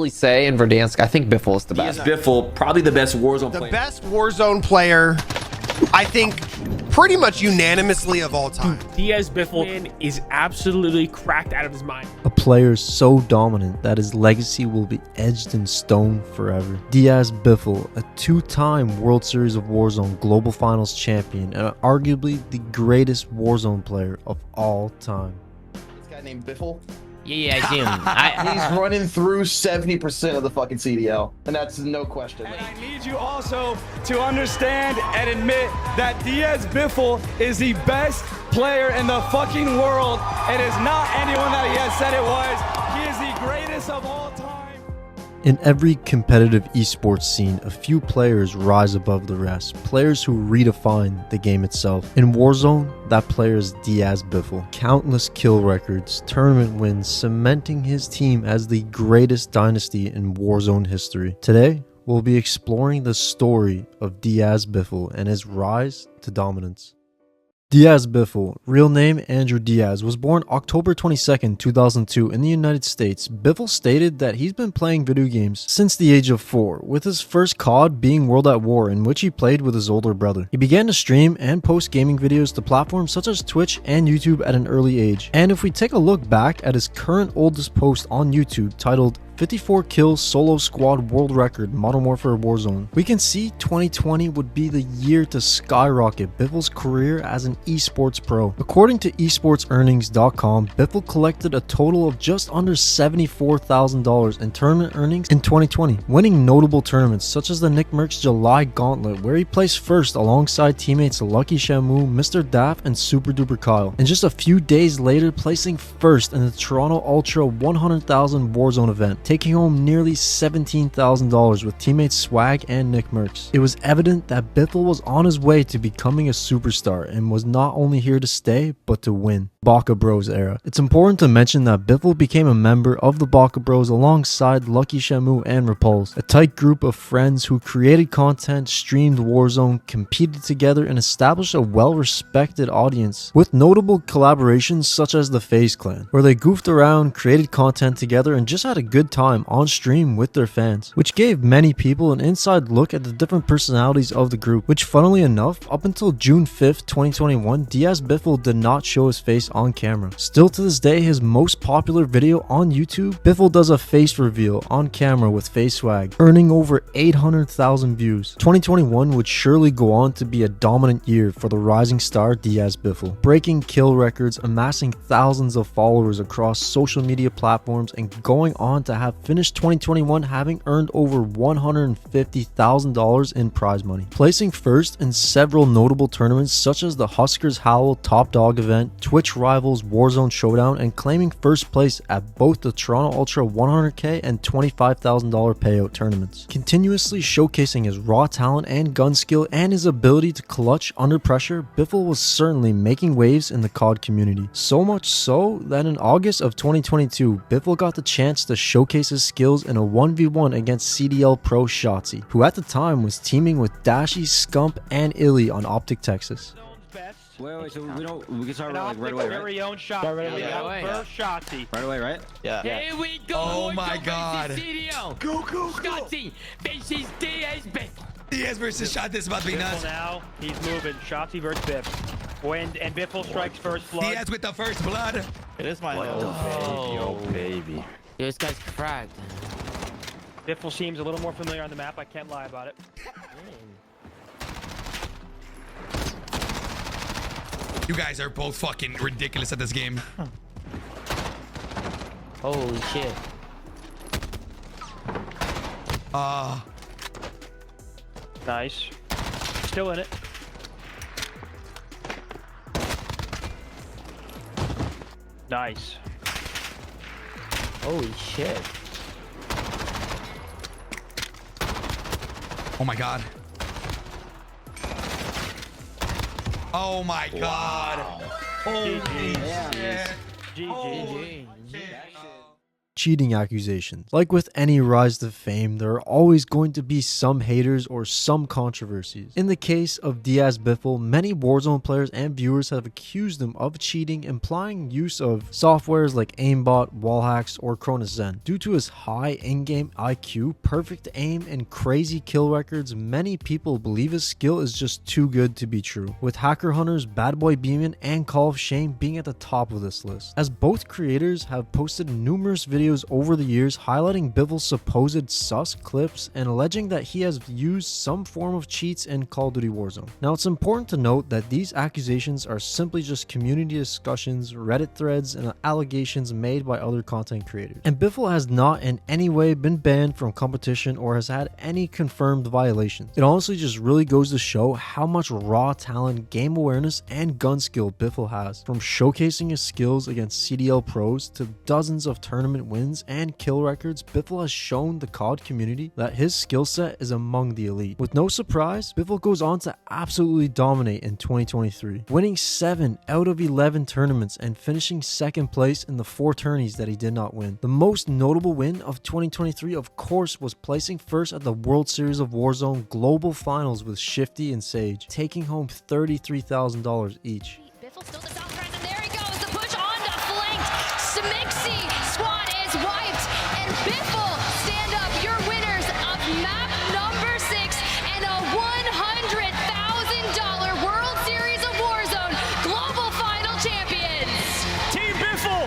say in Verdansk, I think Biffle is the best. DiazBiffle, probably the best Warzone player. The best Warzone player, I think, pretty much unanimously of all time. DiazBiffle is absolutely cracked out of his mind. A player so dominant that his legacy will be etched in stone forever. DiazBiffle, a two-time World Series of Warzone Global Finals champion and arguably the greatest Warzone player of all time. This guy named Biffle? Yeah, I see him. He's running through 70% of the fucking CDL, and that's no question. And I need you also to understand and admit that DiazBiffle is the best player in the fucking world. It is not anyone that he has said it was. He is the greatest of all time. In every competitive esports scene, a few players rise above the rest, players who redefine the game itself. In Warzone, that player is DiazBiffle. Countless kill records, tournament wins, cementing his team as the greatest dynasty in Warzone history. Today, we'll be exploring the story of DiazBiffle and his rise to dominance. DiazBiffle, real name Andrew Diaz, was born October 22, 2002 in the United States. Biffle stated that he's been playing video games since the age of 4, with his first COD being World at War, in which he played with his older brother. He began to stream and post gaming videos to platforms such as Twitch and YouTube at an early age. And if we take a look back at his current oldest post on YouTube titled 54 kills solo squad world record Modern Warfare Warzone, we can see 2020 would be the year to skyrocket Biffle's career as an esports pro. According to esportsearnings.com, Biffle collected a total of just under $74,000 in tournament earnings in 2020, winning notable tournaments such as the Nick Merckx July Gauntlet, where he placed first alongside teammates Lucky Shamu, Mr. Daff, and Super Duper Kyle, and just a few days later placing first in the Toronto Ultra 100,000 Warzone event, taking home nearly $17,000 with teammates Swag and Nick Merckx. It was evident that Biffle was on his way to becoming a superstar and was not only here to stay, but to win. Baka Bros Era. It's important to mention that Biffle became a member of the Baka Bros alongside Lucky Shamu and Repulse, a tight group of friends who created content, streamed Warzone, competed together, and established a well-respected audience, with notable collaborations such as the FaZe Clan, where they goofed around, created content together, and just had a good time on stream with their fans, which gave many people an inside look at the different personalities of the group, which funnily enough, up until June 5th, 2021, DiazBiffle did not show his face on camera. Still to this day, his most popular video on YouTube, Biffle does a face reveal on camera with face swag, earning over 800,000 views. 2021 would surely go on to be a dominant year for the rising star DiazBiffle, breaking kill records, amassing thousands of followers across social media platforms, and going on to have finished 2021 having earned over $150,000 in prize money, placing first in several notable tournaments such as the Huskers Howl Top Dog event, Twitch Rivals Warzone Showdown, and claiming first place at both the Toronto Ultra 100k and $25,000 payout tournaments. Continuously showcasing his raw talent and gun skill and his ability to clutch under pressure, Biffle was certainly making waves in the COD community. So much so that in August of 2022, Biffle got the chance to showcase his skills in a 1v1 against CDL PRO Shotzzy, who at the time was teaming with Dashy, Scump, and Illy on Optic Texas. Wait, so we can start like right away, right? Very own shot. First Shotzzy. Right away, right? Yeah. Here we go. Oh my God. Go. Shotzzy faces DiazBiffle. Diaz versus Shot. This is about to be Biffle nuts. now, he's moving. Shotzzy versus Biff. And Biffle strikes first blood. Diaz with the first blood. It is my baby. This guy's cracked. Biffle seems a little more familiar on the map. I can't lie about it. You guys are both fucking ridiculous at this game. Holy shit. Nice. Still in it. Nice. Holy shit. Oh my God. Oh my God. Holy shit. GG. Holy GG. shit. cheating accusations. Like with any rise to fame, there are always going to be some haters or some controversies. In the case of Diaz Biffle, many Warzone players and viewers have accused him of cheating, implying use of softwares like aimbot, wall hacks, or Cronus Zen. Due to his high in-game IQ, perfect aim, and crazy kill records, many people believe his skill is just too good to be true, with Hacker Hunters, Bad Boy Beeman, and Call of Shame being at the top of this list, as both creators have posted numerous videos over the years highlighting Biffle's supposed sus clips and alleging that he has used some form of cheats in Call of Duty Warzone. Now, it's important to note that these accusations are simply just community discussions, Reddit threads, and allegations made by other content creators. And Biffle has not in any way been banned from competition or has had any confirmed violations. It honestly just really goes to show how much raw talent, game awareness, and gun skill Biffle has. From showcasing his skills against CDL pros to dozens of tournament wins and kill records, Biffle has shown the COD community that his skill set is among the elite. With no surprise, Biffle goes on to absolutely dominate in 2023, winning 7 out of 11 tournaments and finishing second place in the 4 tourneys that he did not win. The most notable win of 2023, of course, was placing first at the World Series of Warzone Global Finals with Shifty and Sage, taking home $33,000 each. Biffle still the south trend, and there he goes. The push on got flanked. Smixy squad is wiped, and Biffle stand up your winners of map number 6 and a $100,000 World Series of Warzone Global Final champions. Team Biffle,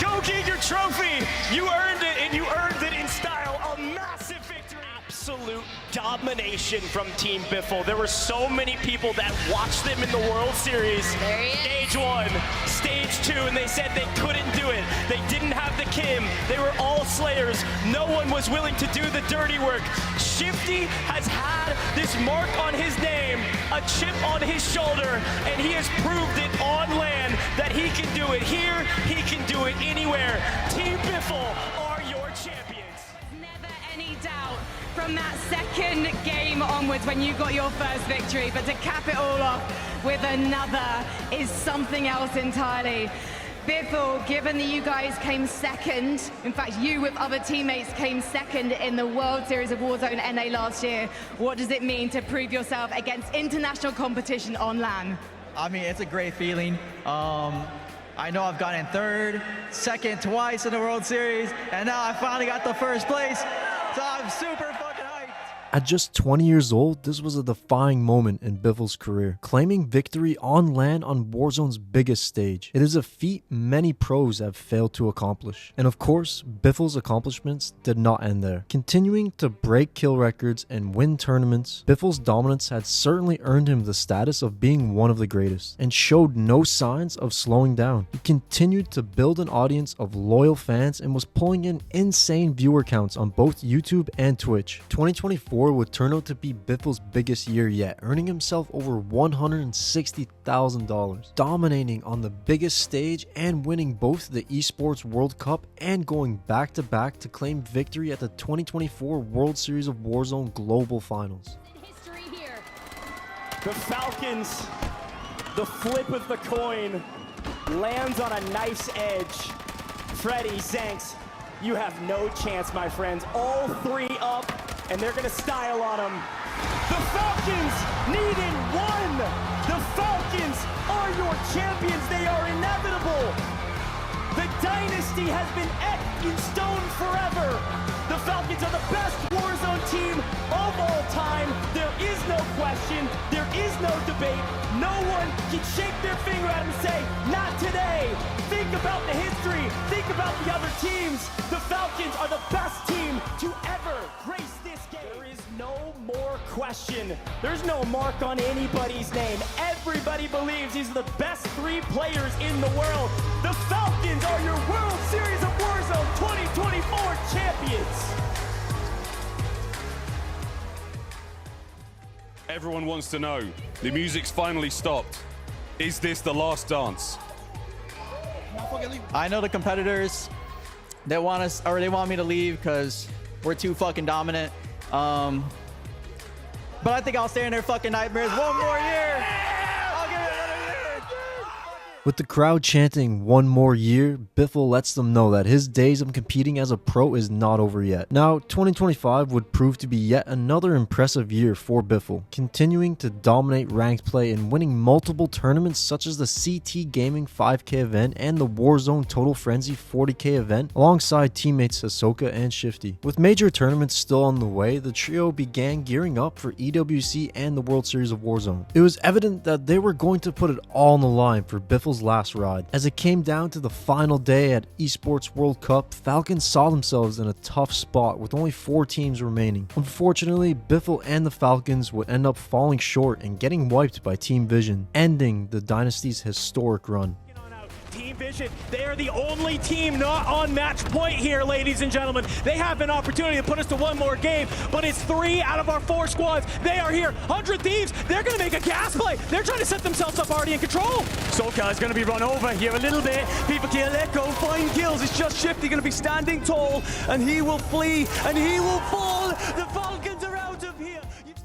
go get your trophy. You earned it, and you earned it in style. A massive victory. Absolute domination from Team Biffle. There were so many people that watched them in the World Series. Stage 1, Stage 2, and they said they couldn't do it. They didn't have the Kim. They were all slayers. No one was willing to do the dirty work. Shifty has had this mark on his name, a chip on his shoulder, and he has proved it on land that he can do it here, he can do it anywhere. Team Biffle are your champions. Never any doubt from that second game onwards when you got your first victory, but to cap it all off with another is something else entirely. Biffle, given that you guys came second, in fact you with other teammates came second in the World Series of Warzone NA last year, what does it mean to prove yourself against international competition on LAN? I mean, it's a great feeling. I know I've gotten third, second twice in the World Series, and now I finally got the first place. So I'm super fucking hyped. At just 20 years old, this was a defining moment in Biffle's career, claiming victory on LAN on Warzone's biggest stage. It is a feat many pros have failed to accomplish. And of course, Biffle's accomplishments did not end there. Continuing to break kill records and win tournaments, Biffle's dominance had certainly earned him the status of being one of the greatest, and showed no signs of slowing down. He continued to build an audience of loyal fans and was pulling in insane viewer counts on both YouTube and Twitch. 2024 would turn out to be Biffle's biggest year yet, earning himself over $160,000, dominating on the biggest stage and winning both the ESports World Cup and going back-to-back to claim victory at the 2024 World Series of Warzone Global Finals. History here. The Falcons, the flip of the coin, lands on a nice edge. Freddy, Zanks, you have no chance, my friends. All 3 up, and they're gonna style on them. The Falcons needed 1. The Falcons are your champions. They are inevitable. The dynasty has been etched in stone forever. The Falcons are the best Warzone team of all time. There is no question. There is no debate. No one can shake their finger at him and say, not today. Think about the history. Think about the other teams. The Falcons are the best team to ever grace this game. There is no more question. There's no mark on anybody's name. Everybody believes these are the best 3 players in the world. The Falcons are your World Series of Warzone 2024 champions. Everyone wants to know, the music's finally stopped. Is this the last dance? I know the competitors, they want us, or they want me to leave because we're too fucking dominant. But I think I'll stay in their fucking nightmares one more year. I'll give it another year. With the crowd chanting one more year, Biffle lets them know that his days of competing as a pro is not over yet. Now, 2025 would prove to be yet another impressive year for Biffle, continuing to dominate ranked play and winning multiple tournaments such as the CT Gaming 5K event and the Warzone Total Frenzy 40K event, alongside teammates Ahsoka and Shifty. With major tournaments still on the way, the trio began gearing up for EWC and the World Series of Warzone. It was evident that they were going to put it all on the line for Biffle's last ride. As it came down to the final day at Esports World Cup, Falcons saw themselves in a tough spot with only 4 teams remaining. Unfortunately, Biffle and the Falcons would end up falling short and getting wiped by Team Vision, ending the dynasty's historic run. Team Vision, they are the only team not on match point here, ladies and gentlemen. They have an opportunity to put us to one more game, but it's 3 out of our 4 squads. They are here. 100 Thieves, they're going to make a gas play. They're trying to set themselves up already in control. Soka is going to be run over here a little bit. People can't let go, find kills. It's just Shifty going to be standing tall, and he will flee, and he will fall. The Falcons are out of here.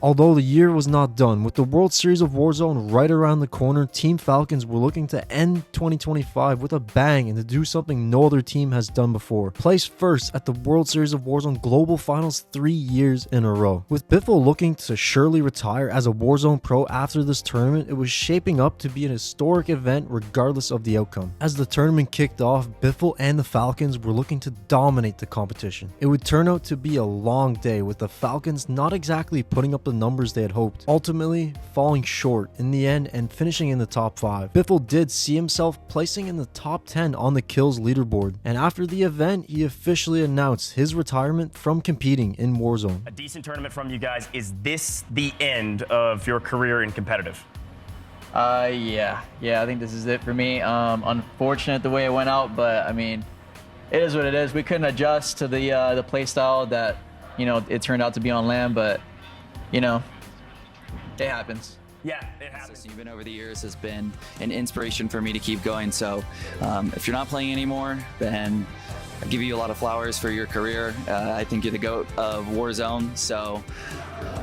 Although the year was not done, with the World Series of Warzone right around the corner, Team Falcons were looking to end 2025 with a bang and to do something no other team has done before. Place first at the World Series of Warzone Global Finals 3 years in a row. With Biffle looking to surely retire as a Warzone pro after this tournament, it was shaping up to be an historic event regardless of the outcome. As the tournament kicked off, Biffle and the Falcons were looking to dominate the competition. It would turn out to be a long day, with the Falcons not exactly putting up the numbers they had hoped, ultimately falling short in the end and finishing in the top 5. Biffle did see himself placing in the top 10 on the kills leaderboard, and after the event he officially announced his retirement from competing in Warzone. A decent tournament from you guys. Is this the end of your career in competitive? Yeah, I think this is it for me. Unfortunate the way it went out, but I mean, it is what it is. We couldn't adjust to the play style that, you know, it turned out to be on land, but you know, it happens. Yeah, it happens. Even over the years has been an inspiration for me to keep going. So if you're not playing anymore, then I give you a lot of flowers for your career. I think you're the GOAT of Warzone. So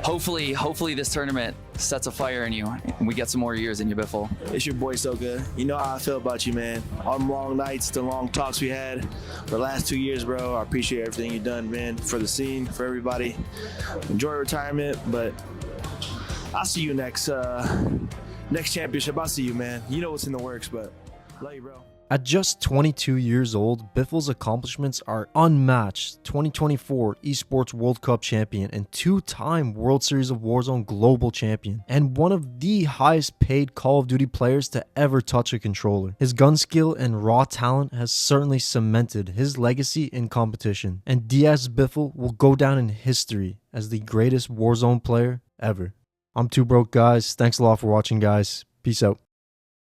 hopefully this tournament sets a fire in you and we get some more years in you, Biffle. It's your boy Soka. You know how I feel about you, man. All them long nights, the long talks we had for the last 2 years, bro. I appreciate everything you've done, man, for the scene, for everybody. Enjoy retirement, but I'll see you next championship. I'll see you, man. You know what's in the works, but love you, bro. At just 22 years old, Biffle's accomplishments are unmatched. 2024 Esports World Cup champion and 2-time World Series of Warzone global champion, and one of the highest paid Call of Duty players to ever touch a controller. His gun skill and raw talent has certainly cemented his legacy in competition, and DiazBiffle will go down in history as the greatest Warzone player ever. I'm Too Broke, guys. Thanks a lot for watching, guys. Peace out.